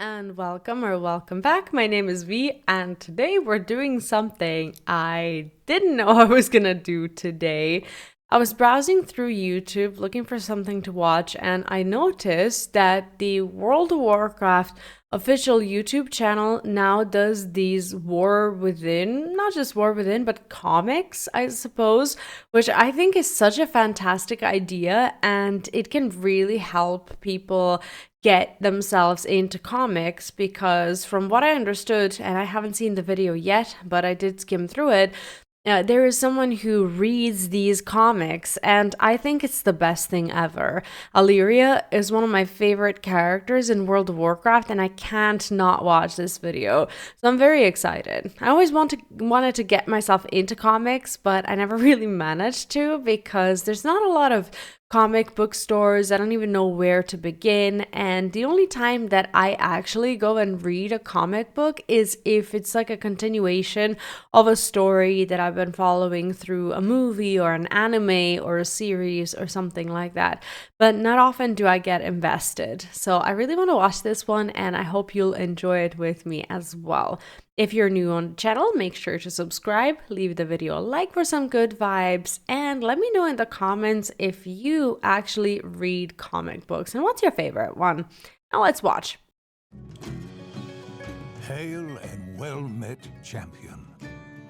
and welcome or welcome back. My name is V, and today we're doing something I didn't know I was gonna do today. I was browsing through YouTube looking for something to watch, and I noticed that the World of Warcraft official YouTube channel now does these War Within, not just War Within, but comics, I suppose, which I think is such a fantastic idea, and it can really help people get themselves into comics because from what I understood, and I haven't seen the video yet, but I did skim through it, there is someone who reads these comics, and I think it's the best thing ever. Alleria is one of my favorite characters in World of Warcraft, and I can't not watch this video. So I'm very excited. I always wanted to get myself into comics, but I never really managed to because there's not a lot of comic book stores. I don't even know where to begin. And the only time that I actually go and read a comic book is if it's like a continuation of a story that I've been following through a movie or an anime or a series or something like that. But not often do I get invested. So I really want to watch this one, and I hope you'll enjoy it with me as well. If you're new on the channel, make sure to subscribe, leave the video a like for some good vibes, and let me know in the comments if you actually read comic books and what's your favorite one. Now let's watch. Hail and well met, champion.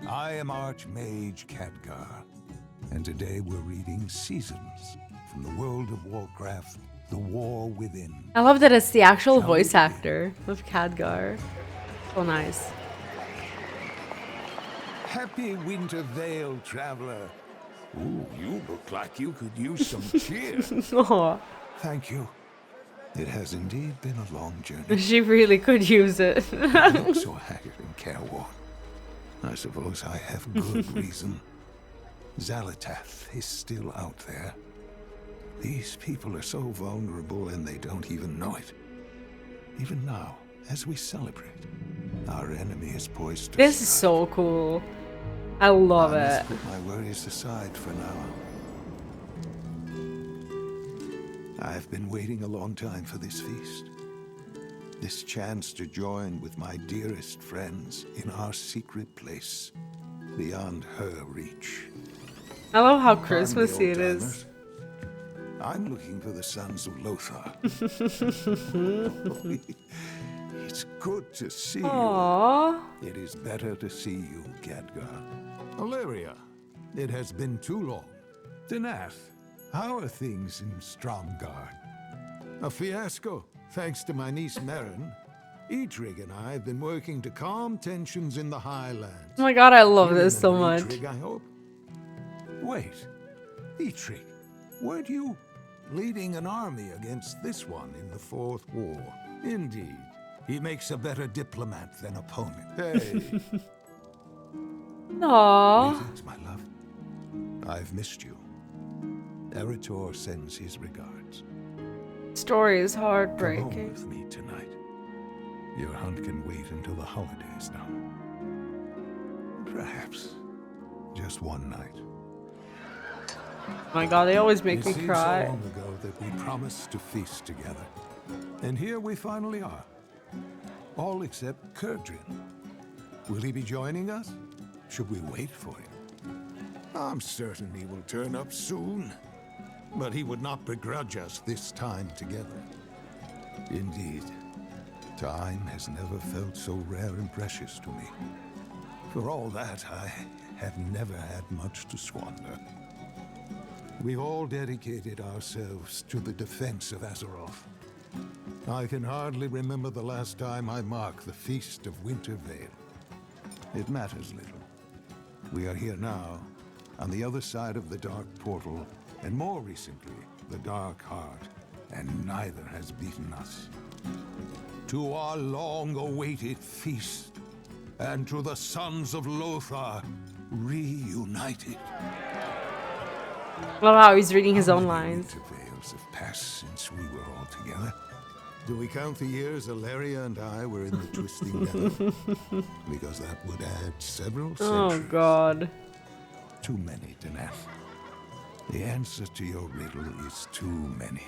I am Archmage Khadgar, and today we're reading Seasons from the World of Warcraft, The War Within. I love that it's the actual voice actor of Khadgar. So nice. Happy Winter Vale, traveler. Ooh, you look like you could use some cheer. Aw, Thank you. It has indeed been a long journey. she really could use it. You look so haggard and careworn. I suppose I have good reason. Xalatath is still out there. These people are so vulnerable and they don't even know it. Even now, as we celebrate, our enemy is poised to This is strike. so cool. I love I it. must put my worries aside for now. I've been waiting a long time for this feast. This chance to join with my dearest friends in our secret place, beyond her reach. I love how Pardon Christmassy the it is. old-timers. I'm looking for the sons of Lothar. It's good to see you. Aww. It is better to see you, Khadgar. Alleria, it has been too long. Denath, how are things in Stromgarde? A fiasco, thanks to my niece Merrin. Eitrig and I have been working to calm tensions in the Highlands. Oh my god, I love You this so remember much. Eitrig, I hope? Wait, Eitrig, weren't you leading an army against this one in the Fourth War? Indeed. He makes a better diplomat than opponent. Hey. Aww. Greetings, my love. I've missed you. Eritor sends his regards. Story is Come home heartbreaking. with me tonight. Your hunt can wait until the holidays now. Perhaps just one night. Oh my god, they always make It me seems cry. so long ago that we promised to feast together. And here we finally are. All except Kurdrin. Will he be joining us? Should we wait for him? I'm certain he will turn up soon. But he would not begrudge us this time together. Indeed, time has never felt so rare and precious to me. For all that, I have never had much to squander. We've all dedicated ourselves to the defense of Azeroth. I can hardly remember the last time I marked the Feast of Winter Vale. It matters little. We are here now, on the other side of the Dark Portal, and more recently, the Dark Heart, and neither has beaten us. To our long-awaited feast, and to the sons of Lothar, reunited. Love how he's reading his own How many lines. winter veils have passed since we were all together? Do we count the years Alleria and I were in the Twisting Nether? Because that would add several Oh centuries. god. Too many, Denath. The answer to your riddle is too many.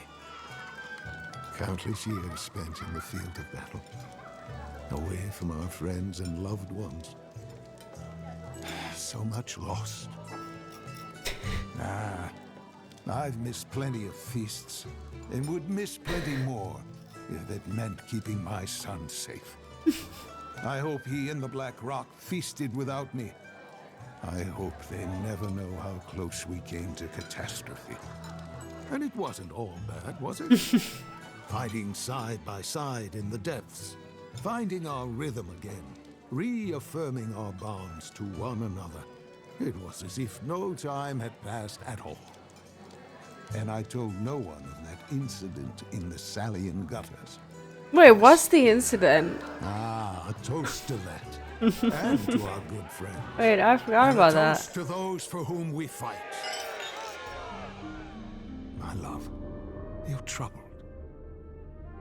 Countless years spent in the field of battle, away from our friends and loved ones. So much lost. I've missed plenty of feasts, and would miss plenty more if it meant keeping my son safe. I hope he and the Black Rock feasted without me. I hope they never know how close we came to catastrophe. And it wasn't all bad, was it? Fighting side by side in the depths, finding our rhythm again, reaffirming our bonds to one another. It was as if no time had passed at all. And I told no one of that incident in the Salian gutters. Wait, what's the incident? A toast to that. And to our good friend. Wait, I forgot And about a that. toast to those for whom we fight. My love, you're troubled.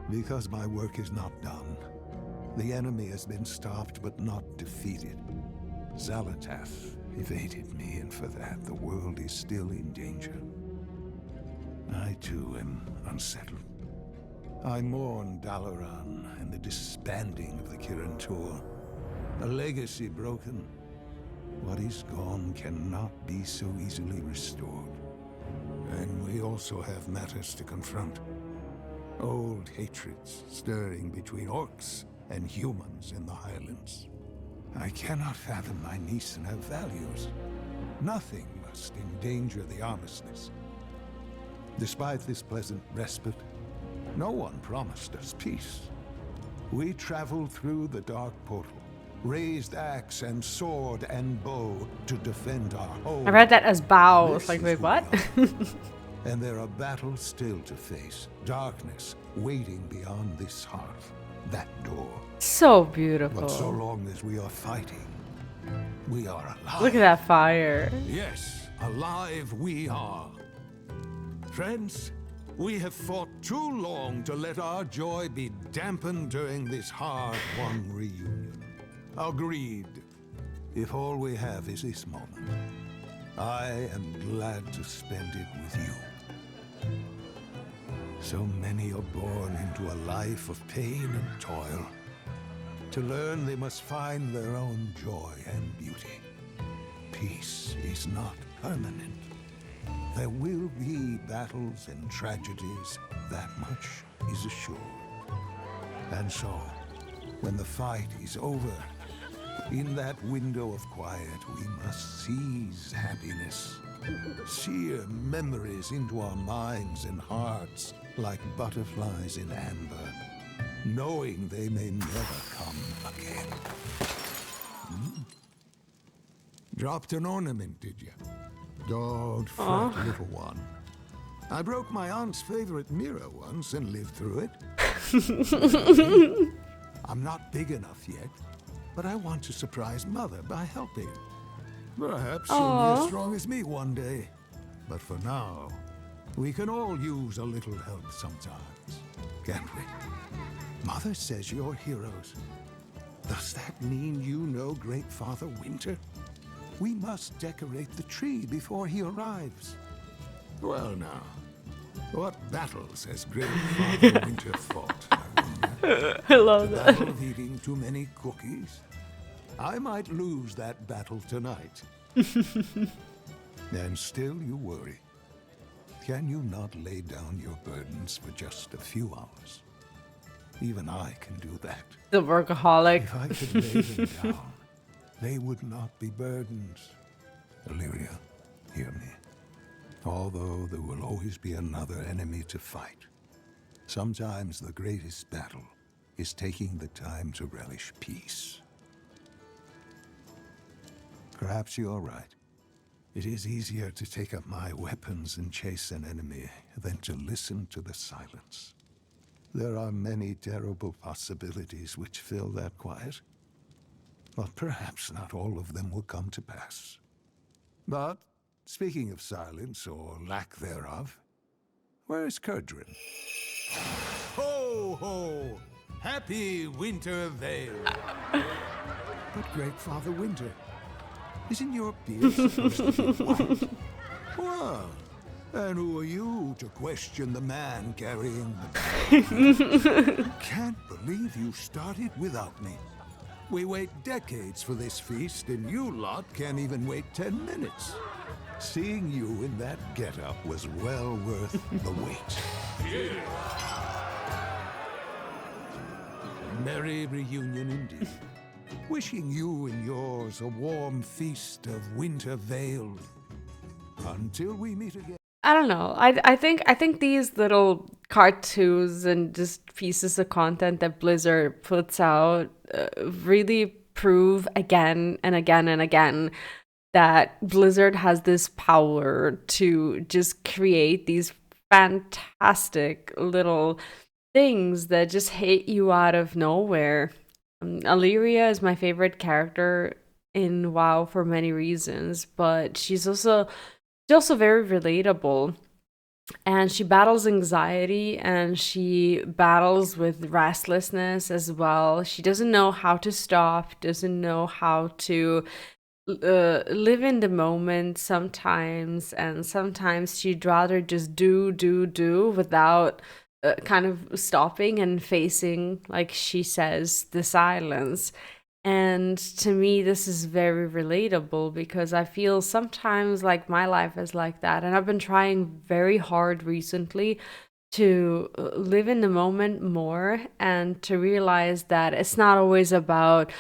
Because my work is not done. The enemy has been stopped but not defeated. Xalatath evaded me, and for that the world is still in danger. I too am unsettled. I mourn Dalaran and the disbanding of the Kirin Tor. A legacy broken. What is gone cannot be so easily restored. And we also have matters to confront. Old hatreds stirring between orcs and humans in the Highlands. I cannot fathom my niece and her values. Nothing must endanger the armistice. Despite this pleasant respite, no one promised us peace. We traveled through the dark portal, raised axe and sword and bow to defend our home. I read that as bow. This It's like, is wait, who what? we are. And there are battles still to face. Darkness waiting beyond this hearth, that door. So But so beautiful. long as we are fighting, we are alive. Look at that fire. Yes, alive we are. Friends, we have fought too long to let our joy be dampened during this hard-won reunion. Agreed. If all we have is this moment, I am glad to spend it with you. So many are born into a life of pain and toil. To learn they must find their own joy and beauty. Peace is not permanent. There will be battles and tragedies, that much is assured. And so, when the fight is over, in that window of quiet we must seize happiness. Sear memories into our minds and hearts like butterflies in amber, knowing they may never come again. Dropped an ornament, did you? Don't fret, little one. I broke my aunt's favorite mirror once and lived through it. I'm not big enough yet, but I want to surprise Mother by helping. Perhaps she'll be as strong as me one day. But for now, we can all use a little help sometimes, can't we? Mother says you're heroes. Does that mean you know Great Father Winter? We must decorate the tree before he arrives. Well now, what battles has Great Father Winter fought, I wonder? I love The that. battle of eating too many cookies? I might lose that battle tonight. And still you worry. Can you not lay down your burdens for just a few hours? Even I can do that. The workaholic. If I could lay them down, they would not be burdens. Alleria, hear me. Although there will always be another enemy to fight, sometimes the greatest battle is taking the time to relish peace. Perhaps you're right. It is easier to take up my weapons and chase an enemy than to listen to the silence. There are many terrible possibilities which fill that quiet, but perhaps not all of them will come to pass. But, speaking of silence, or lack thereof, where is Kerdrin? Ho, ho! Happy Winter Vale! But Great Father Winter, isn't your beard supposed to be white? Well, And who are you to question the man carrying the Can't believe you started without me. We wait decades for this feast, and you lot can't even wait 10 minutes. Seeing you in that getup was well worth the wait. Merry reunion indeed. Wishing you and yours a warm feast of winter veiled. Until we meet again. I don't know. I think these little cartoons and just pieces of content that Blizzard puts out really prove again and again and again that Blizzard has this power to just create these fantastic little things that just hit you out of nowhere. Alleria is my favorite character in WoW for many reasons, but she's also very relatable, and she battles anxiety and she battles with restlessness as well. She doesn't know how to stop, doesn't know how to live in the moment sometimes, and sometimes she'd rather just do without kind of stopping and facing, like she says, the silence. And to me, this is very relatable because I feel sometimes like my life is like that. And I've been trying very hard recently to live in the moment more and to realize that it's not always about,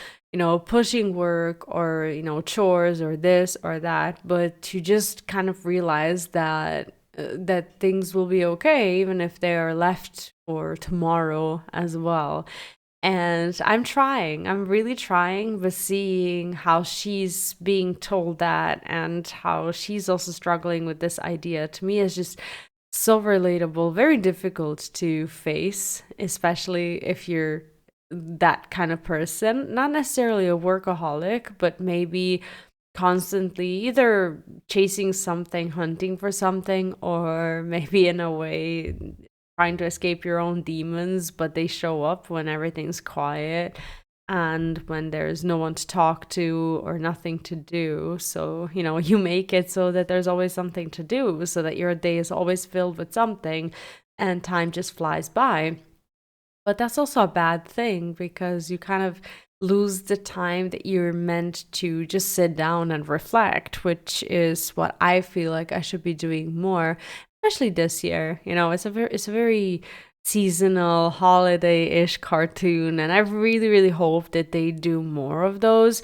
pushing work or, chores or this or that, but to just kind of realize that things will be okay even if they are left for tomorrow as well. And I'm really trying, but seeing how she's being told that and how she's also struggling with this idea to me is just so relatable, very difficult to face, especially if you're that kind of person, not necessarily a workaholic, but maybe constantly either chasing something, hunting for something, or maybe in a way trying to escape your own demons, but they show up when everything's quiet and when there's no one to talk to or nothing to do. So, you make it so that there's always something to do, so that your day is always filled with something and time just flies by. But that's also a bad thing because you kind of lose the time that you're meant to just sit down and reflect, which is what I feel like I should be doing more, especially this year. It's a very seasonal, holiday-ish cartoon, and I really, really hope that they do more of those.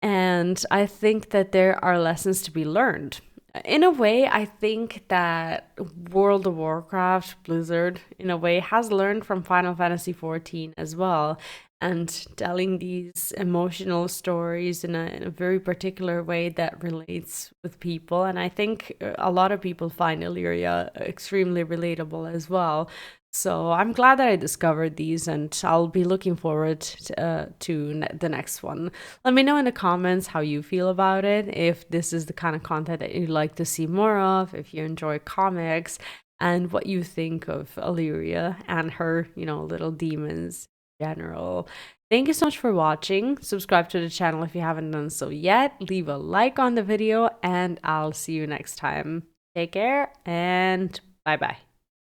And I think that there are lessons to be learned. In a way, I think that World of Warcraft, Blizzard, in a way, has learned from Final Fantasy XIV as well, and telling these emotional stories in a very particular way that relates with people. And I think a lot of people find Illyria extremely relatable as well. So I'm glad that I discovered these, and I'll be looking forward to the next one. Let me know in the comments how you feel about it, if this is the kind of content that you'd like to see more of, if you enjoy comics, and what you think of Alleria and her, little demons in general. Thank you so much for watching. Subscribe to the channel if you haven't done so yet. Leave a like on the video, and I'll see you next time. Take care, and bye-bye.